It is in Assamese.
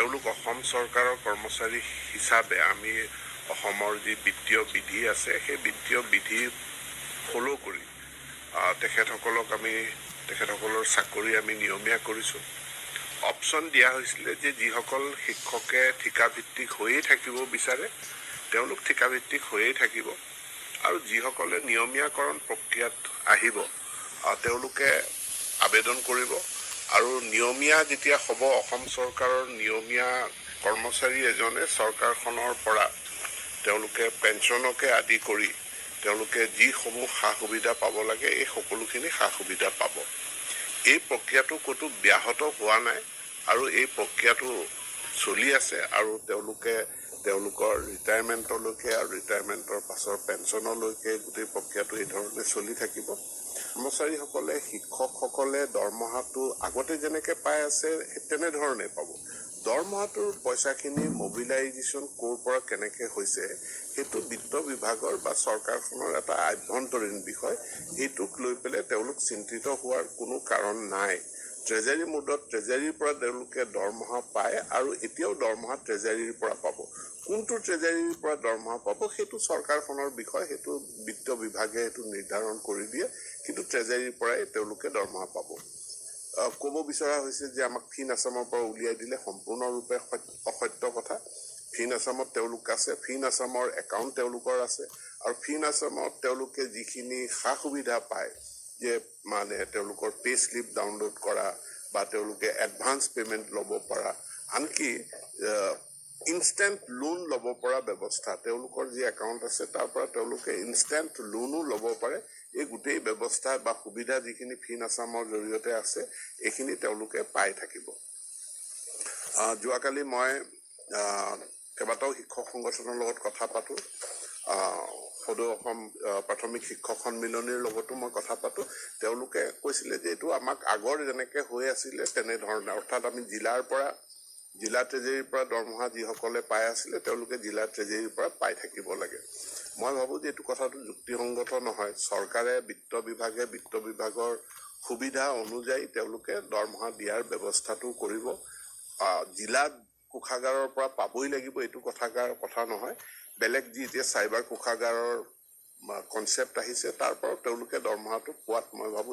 তেওঁলোক অসম চৰকাৰৰ কৰ্মচাৰী হিচাপে আমি অসমৰ যি বিত্তীয় বিধি আছে সেই বিত্তীয় বিধি ফ'ল' কৰি তেখেতসকলৰ চাকৰি আমি নিয়মীয়া কৰিছোঁ। অপশ্যন দিয়া হৈছিলে যে যিসকল শিক্ষকে ঠিকাভিত্তিক হৈয়ে থাকিব বিচাৰে তেওঁলোক ঠিকাভিত্তিক হৈয়ে থাকিব, আৰু যিসকলে নিয়মীয়াকৰণ প্ৰক্ৰিয়াত আহিব তেওঁলোকে আবেদন কৰিব, আৰু নিয়মীয়া যেতিয়া হ'ব অসম চৰকাৰৰ নিয়মীয়া কৰ্মচাৰী এজনে চৰকাৰখনৰ পৰা তেওঁলোকে পেঞ্চনকে আদি কৰি তেওঁলোকে যিসমূহ সা সুবিধা পাব লাগে এই সকলোখিনি সা সুবিধা পাব। এই প্ৰক্ৰিয়াটো ক'তো ব্যাহত হোৱা নাই আৰু এই প্ৰক্ৰিয়াটো চলি আছে, আৰু তেওঁলোকৰ ৰিটায়াৰমেণ্টলৈকে আৰু ৰিটায়াৰমেণ্টৰ পাছৰ পেঞ্চনলৈকে গোটেই প্ৰক্ৰিয়াটো এই ধৰণে চলি থাকিব। কৰ্মচাৰীসকলে শিক্ষকসকলে দৰমহাটো আগতে যেনেকৈ পাই আছে তেনেধৰণে পাব। দৰমহাটোৰ পইচাখিনি মবিলাইজেশ্যন ক'ৰ পৰা কেনেকৈ হৈছে সেইটো বিত্ত বিভাগৰ বা চৰকাৰখনৰ এটা আভ্যন্তৰীণ বিষয়। এইটোক লৈ পেলাই তেওঁলোক চিন্তিত হোৱাৰ কোনো কাৰণ নাই। ট্ৰেজাৰী মুডত ট্ৰেজাৰীৰ পৰা তেওঁলোকে দৰমহা পায়, আৰু এতিয়াও দৰমহা ট্ৰেজাৰীৰ পৰা পাব। কোনটো ট্ৰেজাৰীৰ পৰা দৰমহা পাব সেইটো চৰকাৰখনৰ বিষয়, সেইটো বিত্ত বিভাগে সেইটো নিৰ্ধাৰণ কৰি দিয়ে, কিন্তু ট্ৰেজাৰীৰ পৰাই তেওঁলোকে দৰমহা পাব। ক'ব বিচৰা হৈছে যে আমাক ফিন আছামৰ পৰা উলিয়াই দিলে, সম্পূৰ্ণৰূপে অসত্য কথা। ফিন আছামত তেওঁলোক আছে, ফিন আছামৰ একাউণ্ট তেওঁলোকৰ আছে, আৰু ফিন আছামত তেওঁলোকে যিখিনি সা সুবিধা পায়, যে মানে তেওঁলোকৰ পে স্লিপ ডাউনলোড কৰা বা তেওঁলোকে এডভান্স পে'মেণ্ট ল'ব পৰা, আনকি ইনষ্টেণ্ট লোন ল'ব পৰা ব্যৱস্থা, তেওঁলোকৰ যি একাউণ্ট আছে তাৰ পৰা তেওঁলোকে ইনষ্টেণ্ট লোনো ল'ব পাৰে। এই গোটেই ব্যৱস্থা বা সুবিধা যিখিনি ফিন আছামৰ জৰিয়তে আছে এইখিনি তেওঁলোকে পাই থাকিব। যোৱাকালি মই কেইবাটাও শিক্ষক সংগঠনৰ লগত কথা পাতোঁ, সদৌ অসম প্ৰাথমিক শিক্ষক সন্মিলনীৰ লগতো মই কথা পাতোঁ। তেওঁলোকে কৈছিলে যে এইটো আমাক আগৰ যেনেকৈ হৈ আছিলে তেনেধৰণে, অৰ্থাৎ আমি জিলা ট্ৰেজাৰীৰ পৰা দৰমহা যিসকলে পাই আছিলে তেওঁলোকে জিলা ট্ৰেজাৰীৰ পৰা পাই থাকিব লাগে। মই ভাবোঁ যে এইটো কথাটো যুক্তিসংগত নহয়। চৰকাৰে বিত্ত বিভাগৰ সুবিধা অনুযায়ী তেওঁলোকে দৰমহা দিয়াৰ ব্যৱস্থাটো কৰিব। জিলা কোষাগাৰৰ পৰা পাবই লাগিব এইটো কথা নহয়। বেলেগ যি এতিয়া চাইবাৰ কোষাগাৰৰ কনচেপ্ট আহিছে তাৰ পৰাও তেওঁলোকে দৰমহাটো পোৱাত মই ভাবোঁ